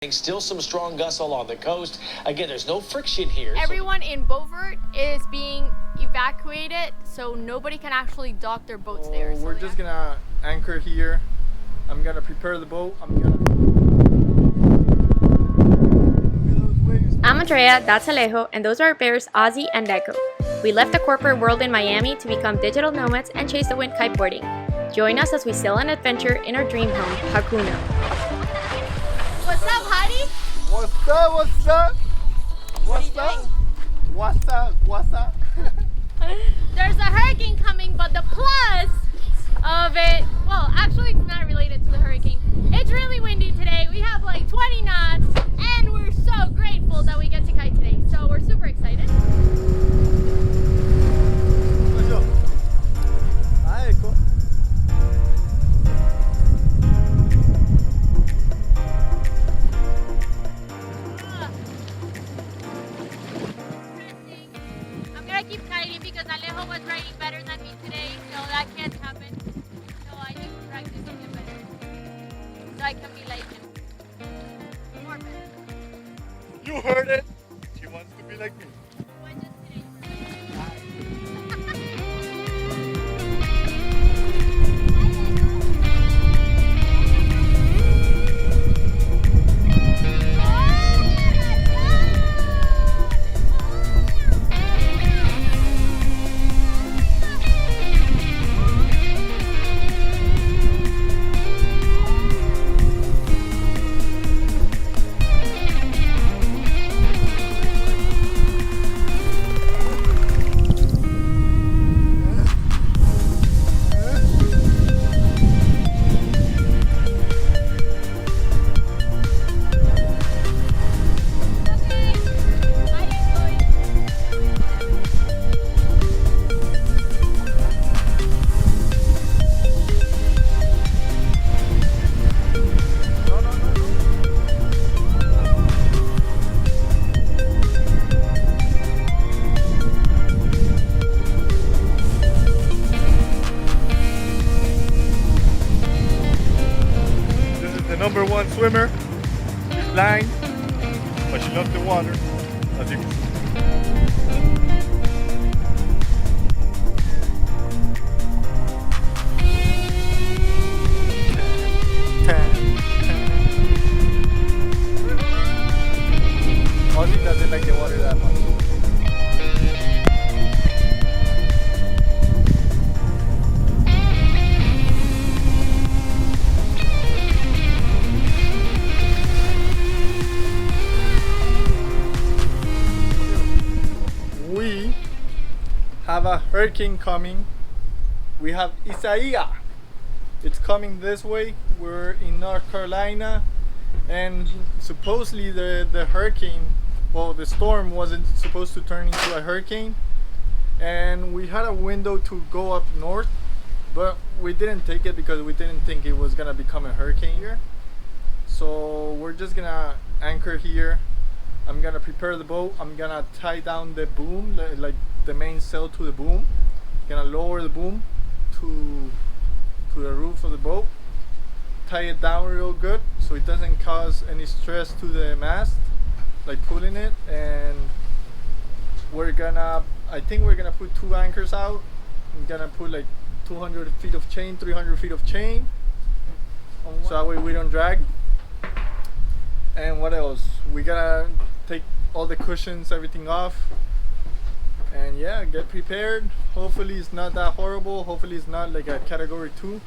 Still some strong gusts along the coast. Again, there's no friction here. Everyone in Beaufort is being evacuated, so nobody can actually dock their boats there. So we're just gonna anchor here. I'm gonna prepare the boat. I'm Andrea, that's Alejo, and those are our bears Ozzy and Deco. We left the corporate world in Miami to become digital nomads and chase the wind kiteboarding. Join us as we sail an adventure in our dream home, Hakuna. What's up, Hadi? What's up? What's up? What's up? What's up? What's up? There's a hurricane coming, but the plus of it, well, actually it's not related to the hurricane. It's really windy today. We have like 20 knots, and we're so grateful that we get to kite today. So we're super excited. I'm gonna keep kiting because Alejo was riding better than me today, so that can't happen. So I need to practice to get better, so I can be like him. More better. You heard it. She wants to be like me. Why just today? Number one swimmer. She's blind, but she loves the water, as you can see. Ozzy doesn't like the water that much. We have a hurricane coming. We have Isaiah. It's coming this way. We're in North Carolina, and supposedly the hurricane, well, the storm wasn't supposed to turn into a hurricane, and we had a window to go up north, but we didn't take it because we didn't think it was gonna become a hurricane here. So we're just gonna anchor here. I'm gonna prepare the boat. I'm gonna tie down the boom, like the main sail to the boom. Gonna lower the boom to the roof of the boat. Tie it down real good so it doesn't cause any stress to the mast, like pulling it. And I think we're gonna put 2 anchors out. I'm gonna put like 200 feet of chain, 300 feet of chain, so that way we don't drag. And what else? We gotta take all the cushions, everything off, and yeah, get prepared. Hopefully it's not that horrible. Hopefully it's not like a category 2.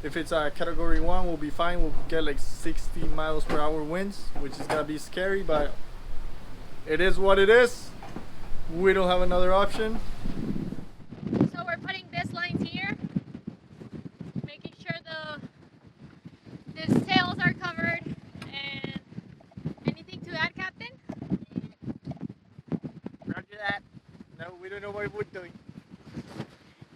If it's a category 1, we'll be fine. We'll get like 60 miles per hour winds, which is gonna be scary, but it is what it is. We don't have another option. So we're putting this lines here, making sure the sails are covered. And anything to add, Captain? Roger that. No, we don't know what we're doing.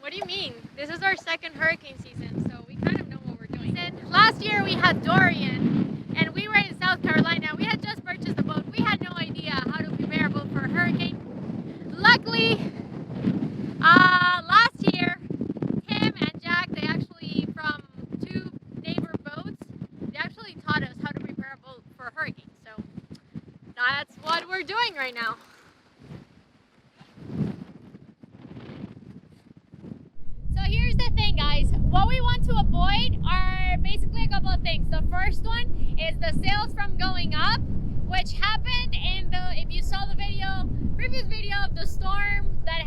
What do you mean? This is our second hurricane season, so we kind of know what we're doing. Last year we had Dorian, and we were in South Carolina. We had just purchased a boat. We had no idea how to prepare a boat for a hurricane. Luckily, last year, Tim and Jack, they actually, from 2 neighbor boats, they actually taught us how to prepare a boat for a hurricane. That's what we're doing right now. So here's the thing, guys. What we want to avoid are basically a couple of things. The first one is the sails from going up, which happened in the, if you saw the previous video of the storm that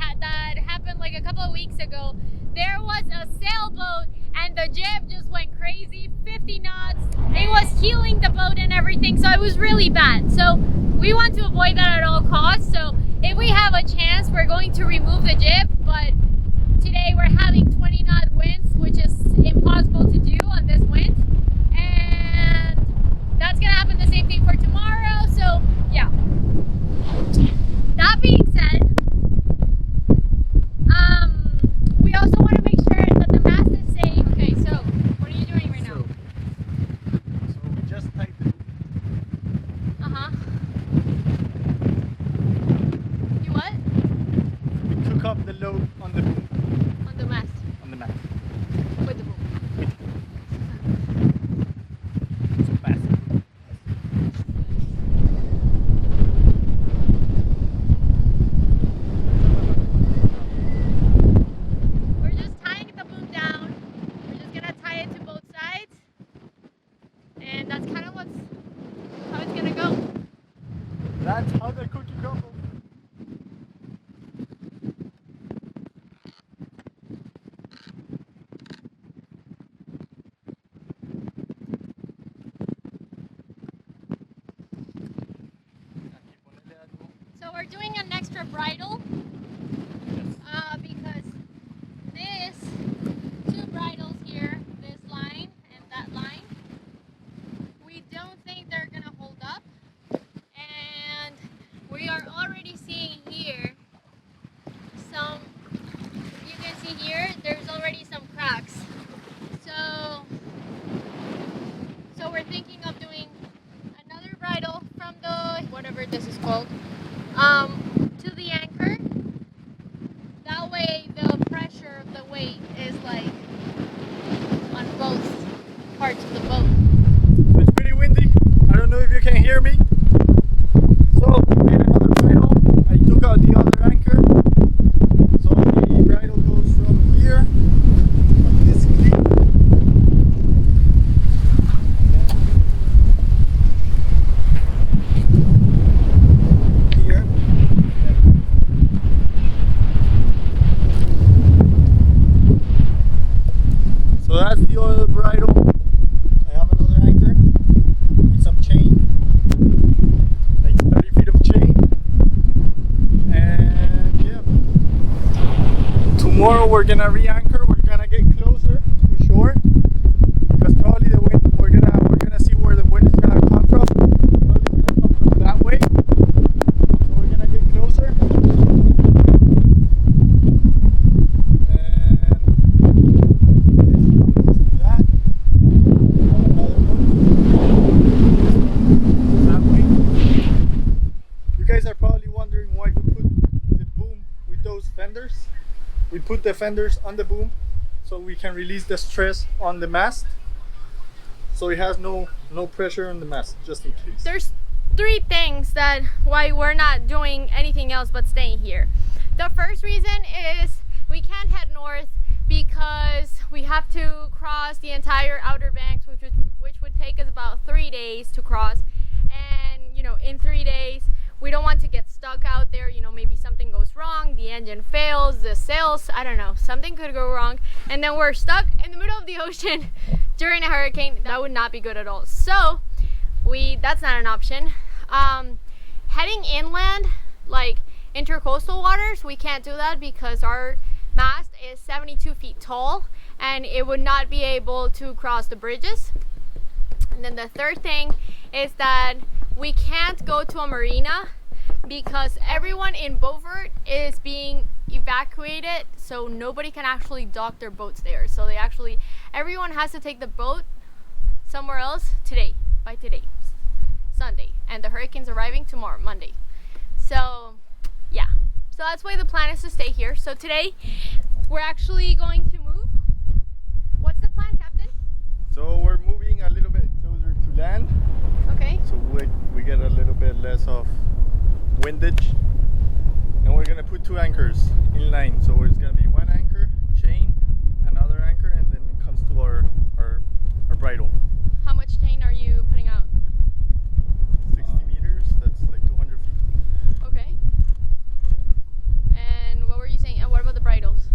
happened like a couple of weeks ago, there was a sailboat and the jib just went crazy, 50 knots. It was heeling the boat and everything, so it was really bad. So we want to avoid that at all costs. So if we have a chance, we're going to remove the jib, but today we're having 20 knot winds, which is impossible to do on this wind. And that's gonna happen the same thing for tomorrow. So yeah. That being said, we also want to make sure that the mast is safe. Okay, so what are you doing right now? So we just tied the You what? we took up the load on the boom. On the mast. On the mast. With the boom. So fast. We're just tying the boom down. We're just gonna tie it to both sides. And that's kind of how it's gonna go. That's how the cookie crumbles. So we're doing an extra bridle because this two bridles here, this line and that line, we don't think they're gonna hold up, and we are already seeing here some, you can see here there's already some cracks, so we're thinking of doing another bridle from the, whatever this is called, to the anchor. That way the pressure of the weight is like on both parts of the boat. It's pretty windy. I don't know if you can hear me. So we made another bridle. I took out the other anchor. So the bridle goes from here, this cleat, here. So that's the other bridle. I have another anchor with some chain, like 30 feet of chain. And yeah, tomorrow we're gonna re-anchor. We're gonna get closer to shore because probably the wind, we're gonna see where the wind is gonna come from. Probably it's gonna come from that way. So we're gonna get closer. And that. Another one. That way. You guys are probably wondering why we put the boom with those fenders. We put the fenders on the boom so we can release the stress on the mast, so it has no pressure on the mast, just in case. There's three things that why we're not doing anything else but staying here. The first reason is we can't head north because we have to cross the entire Outer Banks, which would take us about 3 days to cross. And you know, in 3 days, we don't want to get stuck out there. You know, maybe something goes wrong, the engine fails, the sails, I don't know, something could go wrong, and then we're stuck in the middle of the ocean during a hurricane. That would not be good at all. So that's not an option. Heading inland, like intercoastal waters, we can't do that because our mast is 72 feet tall and it would not be able to cross the bridges. And then the third thing is that we can't go to a marina because everyone in Beaufort is being evacuated, so nobody can actually dock their boats there. So everyone has to take the boat somewhere else by today, Sunday, and the hurricane's arriving tomorrow, Monday. So yeah, so that's why the plan is to stay here. So today we're actually going to move. What's the plan, Captain? So we're moving a little bit closer to land. Okay. So we get a little bit less of windage. And we're gonna put 2 anchors in line. So it's gonna be 1 anchor, chain, another anchor, and then it comes to our bridle. How much chain are you putting out? 60 meters, that's like 200 feet. Okay. And what were you saying? And what about the bridles?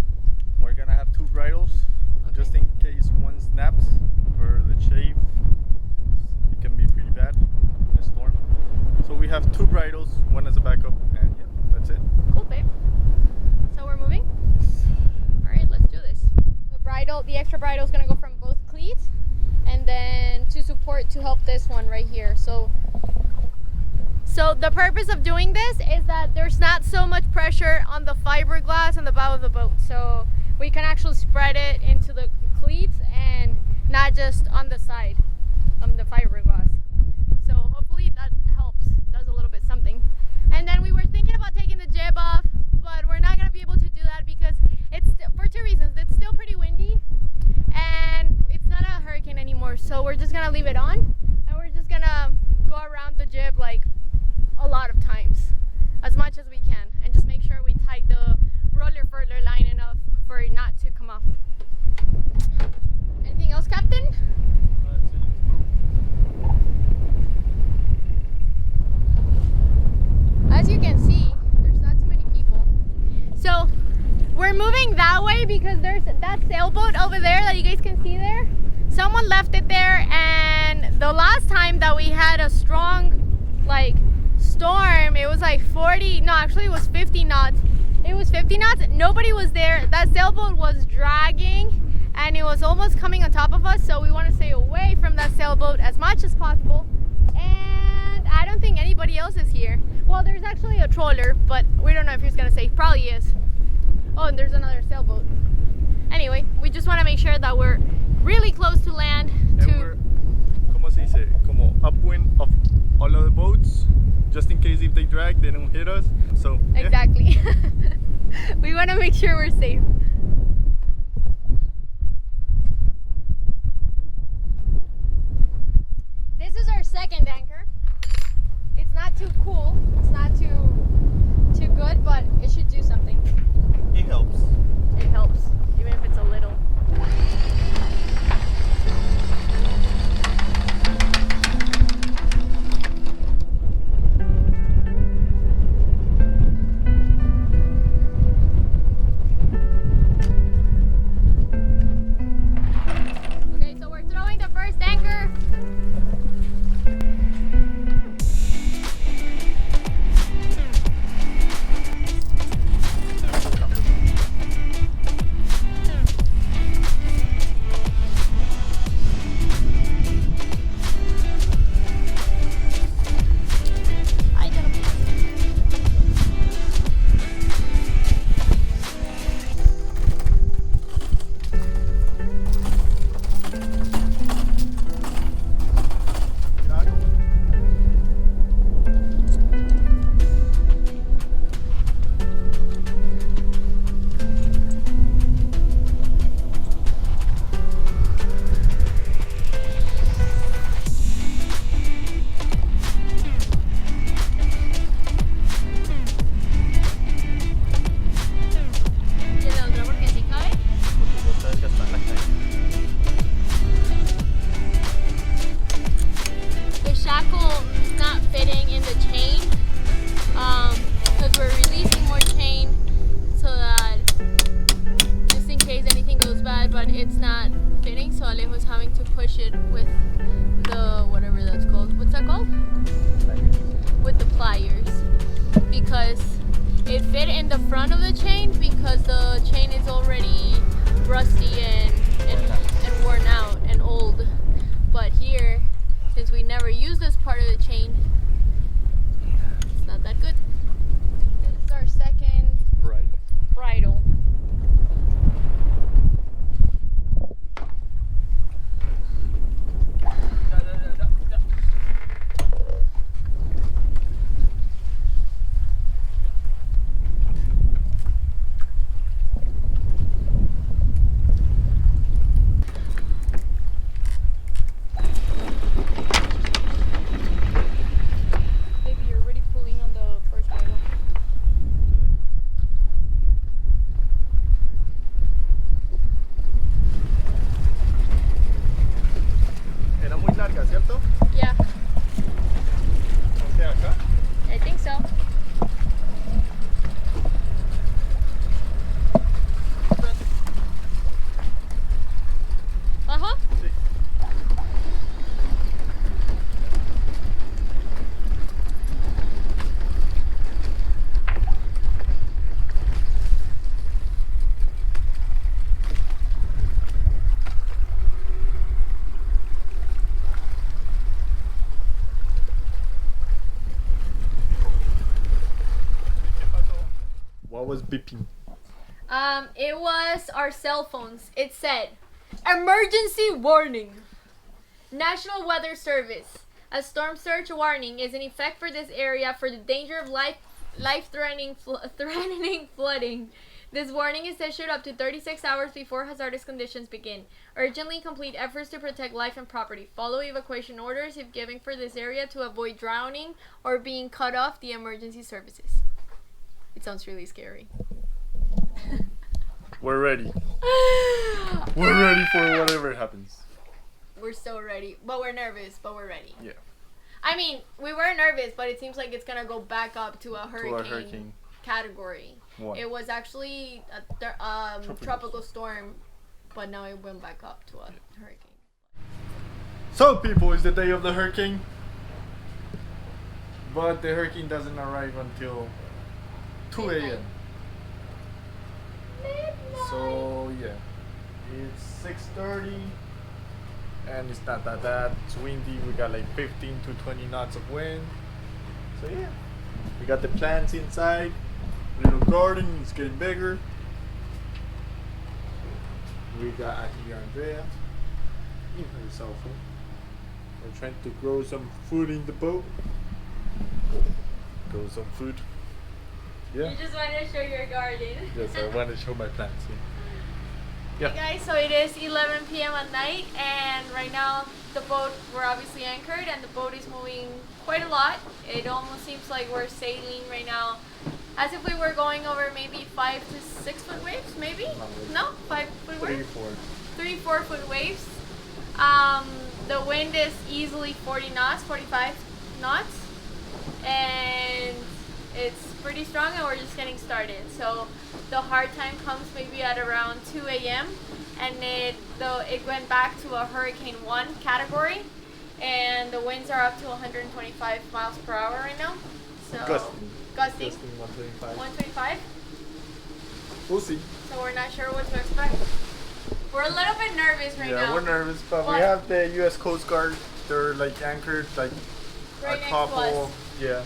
We're gonna have 2 bridles, just in case one snaps or the chafe. It can be pretty bad in a storm. So we have 2 bridles, one as a backup, and yeah, that's it. Cool, babe. So we're moving? All right, let's do this. The extra bridle is gonna go from both cleats, and then to support to help this one right here. So the purpose of doing this is that there's not so much pressure on the fiberglass on the bow of the boat. So we can actually spread it into the cleats and not just on the side of the fiberglass. So hopefully that helps, does a little bit something. And then we were thinking about taking the jib off, but we're not gonna be able to do that because it's for 2 reasons. It's still pretty windy and it's not a hurricane anymore. So we're just gonna leave it on and we're just gonna go around the jib like a lot of times, as much as we can, and just make sure we tie the roller furler line enough for it not to come off. Anything else, Captain? As you can see, there's not too many people. So we're moving that way because there's that sailboat over there that you guys can see there. Someone left it there, and the last time that we had a strong storm, it was like 40, no, actually it was 50 knots. It was 50 knots, nobody was there. That sailboat was dragging and it was almost coming on top of us, so we want to stay away from that sailboat as much as possible. And I don't think anybody else is here. Well, there's actually a trawler, but we don't know if he's gonna say. Probably is. Oh, and there's another sailboat. Anyway, we just want to make sure that we're really close to land. And we're, ¿cómo se dice? Como upwind of all of the boats, just in case if they drag, they don't hit us. So yeah. Exactly. We want to make sure we're safe. This is our second anchor. It's not too cool. It's not too good, but it should do something. It helps. It helps, even if it's a little. Okay, so we're throwing the first anchor. It's not fitting, so Alejo's having to push it with the whatever that's called. What's that called? With the pliers, because it fit in the front of the chain because the chain is already rusty and worn out and old. But here, since we never use this part of the chain, it's not that good. This is our second bridle. was beeping? It was our cell phones. It said, emergency warning. National Weather Service. A storm surge warning is in effect for this area for the danger of life-threatening flooding. This warning is issued up to 36 hours before hazardous conditions begin. Urgently complete efforts to protect life and property. Follow evacuation orders if given for this area to avoid drowning or being cut off the emergency services. It sounds really scary. We're ready. We're ready for whatever happens. We're so ready. But we're nervous, but we're ready. Yeah. I mean, we were nervous, but it seems like it's going to go back up to a hurricane. To a hurricane. Category. What? It was actually a tropical storm, but now it went back up to a hurricane. So people, it's the day of the hurricane, but the hurricane doesn't arrive until 2 a.m. So yeah, it's 6:30 and it's not that bad. It's windy. We got like 15 to 20 knots of wind. So yeah, we got the plants inside. Little garden is getting bigger. We got Aki Andrea in her cell phone. We're trying to grow some food in the boat. Grow some food. Yeah. You just want to show your garden. Yes, I want to show my plants. Yeah. Hey guys, so it is 11 p.m. at night, and right now the boat, we're obviously anchored, and the boat is moving quite a lot. It almost seems like we're sailing right now as if we were going over maybe 5 to 6 foot waves, maybe? No? 5 foot waves? 3-4 foot waves. The wind is easily 40 knots, 45 knots, and it's pretty strong, and we're just getting started. So the hard time comes maybe at around 2 a.m. and it went back to a Hurricane 1 category, and the winds are up to 125 miles per hour right now. So gusting 125. We'll see. So we're not sure what to expect. We're a little bit nervous right now. Yeah, we're nervous, but we have the U.S. Coast Guard. They're like anchored, like right a next couple. to us. Yeah.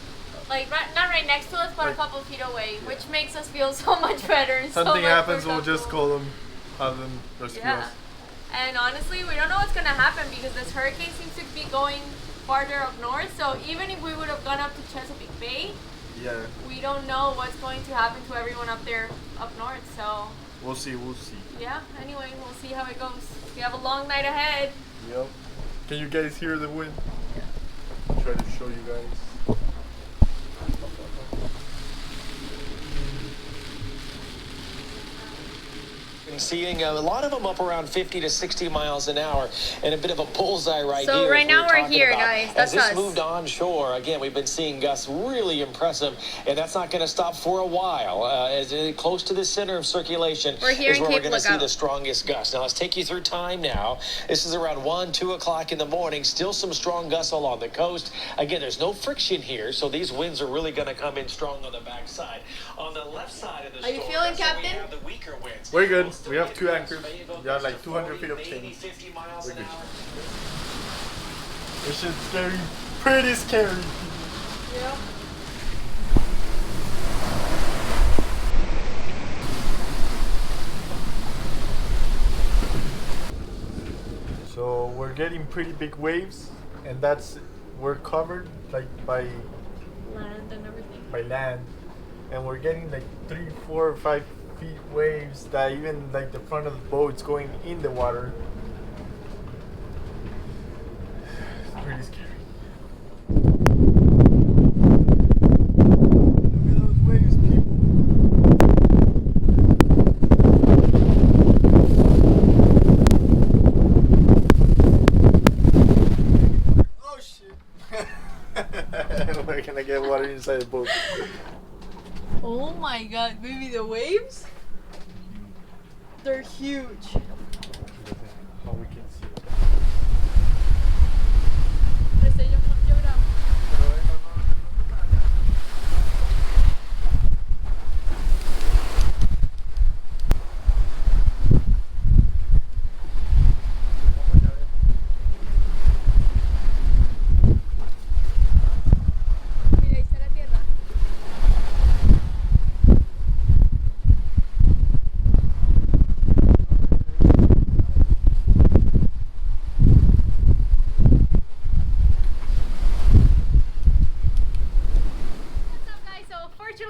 Like not right next to us, but like, a couple feet away, which makes us feel so much better. And something so much happens, more we'll just call them, have them rescue us. And honestly, we don't know what's gonna happen because this hurricane seems to be going farther up north. So even if we would have gone up to Chesapeake Bay, yeah, we don't know what's going to happen to everyone up there, up north. So we'll see. We'll see. Yeah. Anyway, we'll see how it goes. We have a long night ahead. Yep. Can you guys hear the wind? Yeah. Try to show you guys. Seeing a lot of them up around 50 to 60 miles an hour, and a bit of a bullseye right so here. So right now we're talking here, about. guys. That's As this us. moved onshore, again, we've been seeing gusts really impressive, and that's not going to stop for a while. As close to the center of circulation we're here is where in we're Cape going to see Lookout. the strongest gusts. Now let's take you through time now. This is around 1, 2 o'clock in the morning. Still some strong gusts along the coast. Again, there's no friction here, so these winds are really going to come in strong on the backside. On the left side of the storm, you feeling, Captain? we have the weaker winds. We're good. We have 2 anchors. We have like 200 feet of chain. We're good. This shit's scary. Pretty scary. Yeah. So we're getting pretty big waves, and we're covered like by Land and everything. by land, and we're getting like 3, 4, 5 feet waves that even like the front of the boat's going in the water. It's pretty scary. Look at those waves, people. Oh shit. We're gonna get water inside the boat. Oh my god, baby, the waves? They're huge. How we can see it.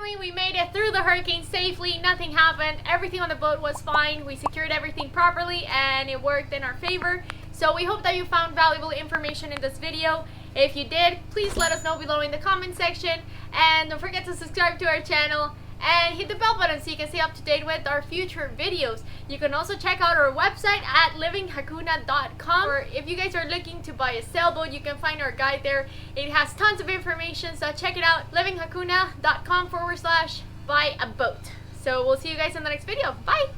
finally, we made it through the hurricane safely. Nothing happened. Everything on the boat was fine. We secured everything properly and it worked in our favor. So we hope that you found valuable information in this video. If you did, please let us know below in the comment section. And don't forget to subscribe to our channel and hit the bell button so you can stay up to date with our future videos. You can also check out our website at livinghakuna.com, or if you guys are looking to buy a sailboat, you can find our guide there. It has tons of information, so check it out, livinghakuna.com/buy a boat. So we'll see you guys in the next video. Bye!